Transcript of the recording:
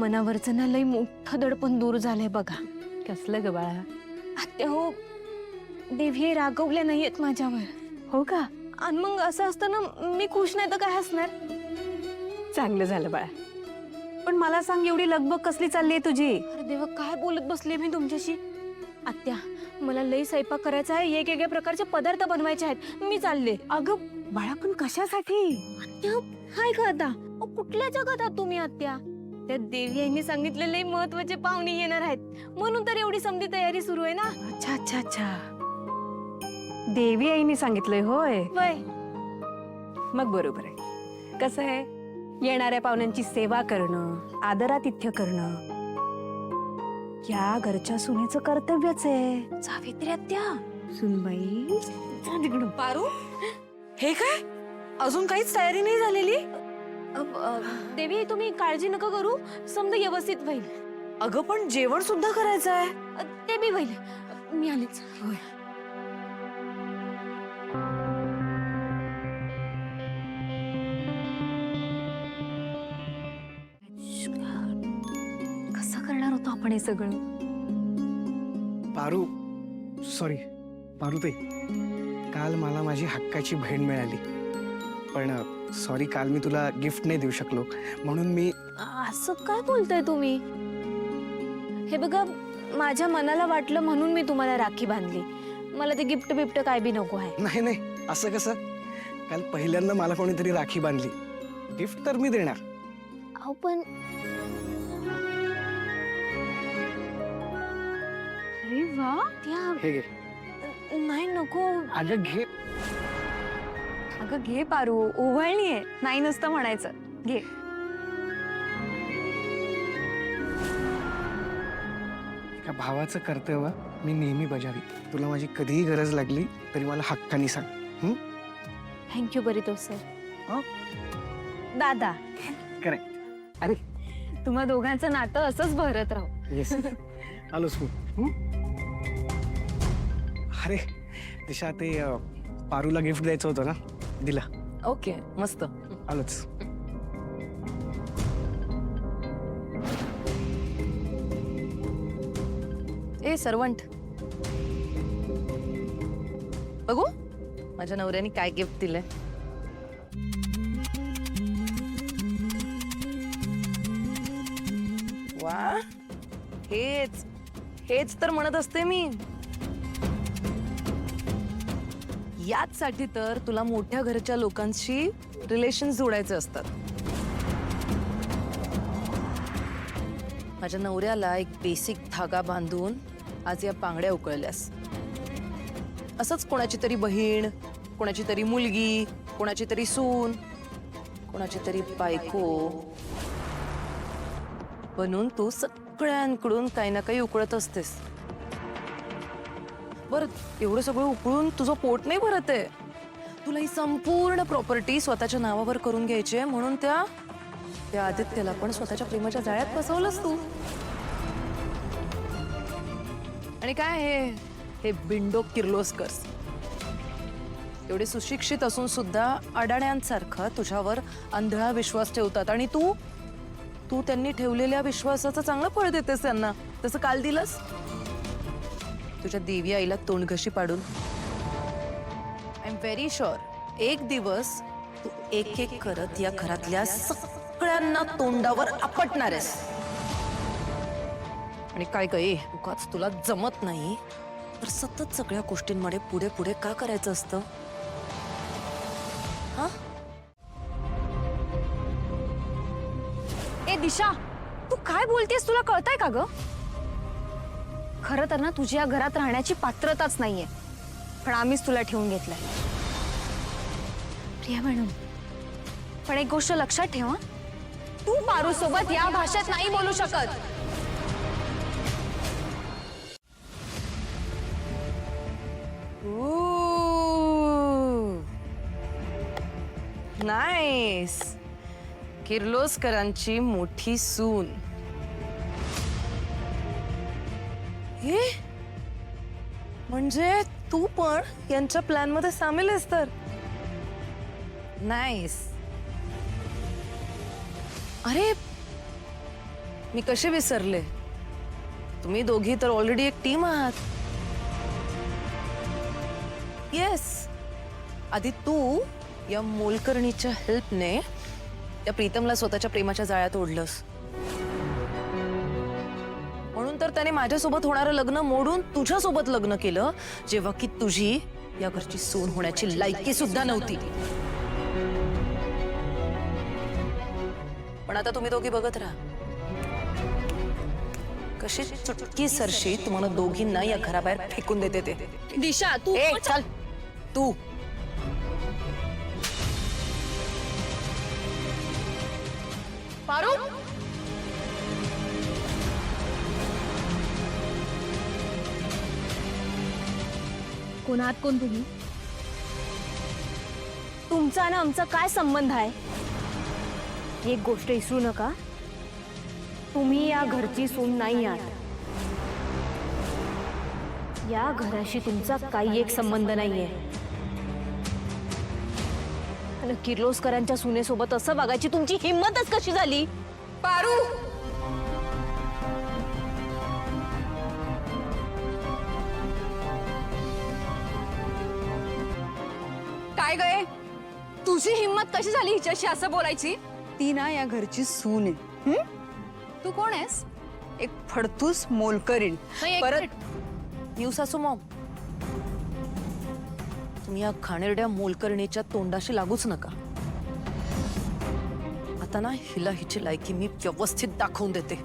मनावरचं ना लई मोठं दडपण दूर झालंय बघा. कसलं ग बाळा? आत्या हो, देवी रागवल्या नाहीयेत माझ्यावर. हो का? आणि मग असं असतं ना, मी खुश नाही तर काय असणार. चांगलं झालं बाळा. पण मला सांग, एवढी लगबग कसली चालली तुझी? अरे देवा, काय बोलत बसले मी तुमच्याशी. आत्या, मला लई स्वयंपाक करायचा आहे, वेगवेगळ्या प्रकारचे पदार्थ बनवायचे आहेत. मी चालले. अगं बाळा, पण कशासाठी? आत्या, हाय का आता? कुठल्या जगात आहात तुम्ही आत्या? त्या देवी यांनी सांगितलेले महत्वाचे पाहुणे येणार आहेत, म्हणून तर एवढी समधी तयारी सुरू आहे ना. अच्छा अच्छा अच्छा, देवी आईने सांगितलंय होय? वय मग बरोबर आहे. कसं आहे, येणाऱ्या पाहुण्यांची सेवा करणं, आदरातिथ्य करणं या घरच्या सुनेचं कर्तव्यच आहे. सावित्री आत्या. सुनबाई, तिकडं. पारू, हे काय? अजून काहीच तयारी नाही झालेली? देवी, तुम्ही काळजी नका करू, समजा व्यवस्थित होईल. अगं पण जेवण सुद्धा करायचं आहे. ते बी होईल. मी आलीच. कसं करणार होतो आपण हे सगळं? पारू, सॉरी पारूताई, काल मला माझी हक्काची बहीण मिळाली, पण सॉरी काल मी तुला गिफ्ट नाही देऊ शकलो, म्हणून मी. असं काय बोलताय तुम्ही? हे बघा, माझ्या मनाला वाटलं म्हणून मी तुम्हाला राखी बांधली. मला ते गिफ्ट बिफ्ट काय बी नको आहे. नाही नाही, असं कसं? काल पहिल्यांदा मला कोणीतरी राखी बांधली, गिफ्ट तर मी देणार. अहो पण अरे वा, त्या हे घे. नाही नको. अगं घे. अगं घे पारू, ओवाळणी आहे, नाही नुसतं म्हणायचं. घे. एका भावाचं कर्तव्य मी नेहमी बजावी. तुला माझी कधीही गरज लागली तरी मला हक्कानी सांग. थँक्यू बरितो सर. हं? दादा. करेक्ट. अरे तुम्हा दोघांचं नातं असंच भरत राहू. येस, आलोच मी. अरे दिशा, ते पारूला गिफ्ट द्यायचं होतं ना, दिला. ओके, मस्त. आलोच. ए सर्वंट, बघू माझ्या नवऱ्याने काय गिफ्ट दिलंय. वा, हेच हेच तर म्हणत असते मी. याचसाठी तर तुला मोठ्या घरच्या लोकांशी रिलेशन जोडायचे असतात. माझ्या नवऱ्याला एक बेसिक धागा बांधून आज या बांगड्या उकळल्यास. असंच कोणाची तरी बहीण, कोणाची तरी मुलगी, कोणाची तरी सून, कोणाची तरी बायको बनून तू सगळ्यांकडून काही ना काही उकळत असतेस. बरं, एवढं सगळं उकळून तुझं पोट नाही भरत आहे. तुला ही संपूर्ण प्रॉपर्टी स्वतःच्या नावावर करून घ्यायची आहे, म्हणून त्या आदित्यला पण स्वतःच्या प्रेमाच्या जाळ्यात फसवलंस तू. आणि काय हे बिंडो किर्लोस्कर्स एवढे सुशिक्षित असून सुद्धा अडाण्यांसारखा तुझ्यावर आंधळा विश्वास ठेवतात. आणि तू त्यांनी ठेवलेल्या विश्वासाचं चांगलं फळ देतेस त्यांना. तसं काल दिलंस तुझ्या देवी आईला तोंडघशी पाडून. आय एम व्हेरी शुअर एक दिवस तू एक एक करत या घरातल्या सगळ्यांना तोंडावर आपटणार आहेस. आणि काय गे, उगाच तुला जमत नाही तर सतत सगळ्या गोष्टींमध्ये पुढे पुढे का करायचं असतं? हा, ए दिशा, तू काय बोलतेस? तुला कळतंय का ग? खरं तर ना, तुझी या घरात राहण्याची पात्रताच नाहीये, पण आम्हीच तुला ठेवून घेतलंय. प्रिया मॅडम, पण एक गोष्ट लक्षात ठेवा, तू पारू सोबत या भाषेत नाही बोलू शकत. नाईस. किर्लोस्करांची मोठी सून. हे म्हणजे तू पण यांच्या प्लॅन मध्ये सामील आहेस तर. नाईस. अरे मी कसे विसरले? तुम्ही दोघी तर ऑलरेडी एक टीम आहात. येस, आधी तू या मोलकरणीच्या हेल्पने त्या प्रीतमला स्वतःच्या प्रेमाच्या जाळ्यात ओढलंस. म्हणून तर त्याने माझ्यासोबत होणारं लग्न मोडून तुझ्यासोबत लग्न केलं, जेव्हा की तुझी या घरची सून होण्याची लायकी सुद्धा नव्हती. पण आता तुम्ही दोघी बघत राहा, कशी चुटकी सरशी तुम्हाला दोघींना या घराबाहेर फेकून देते ते. दिशा तू ए चल तू. पारू कोण आहात कोण तुम्ही? तुमचा ना आमचा काय संबंध आहे? एक गोष्ट विसरू नका, तुम्ही या घरची सून नाही आहात. या घराशी तुमचा काही एक संबंध नाहीये. आणि किर्लोस्करांच्या सुनेसोबत असं वागायची तुमची हिंमतच कशी झाली? पारू, काय गए, तुझी हिम्मत कशी झाली हिच्याशी असं बोलायची? ती ना या घरची सून आहे. तू कोण आहेस? एक फडतूस मोलकरीण. परत येऊ सासू मॉम, तुम्ही या घाणेरड्या मोलकरणीच्या तोंडाशी लागूच नका. आता ना हिला हिची लायकी मी व्यवस्थित दाखवून देते.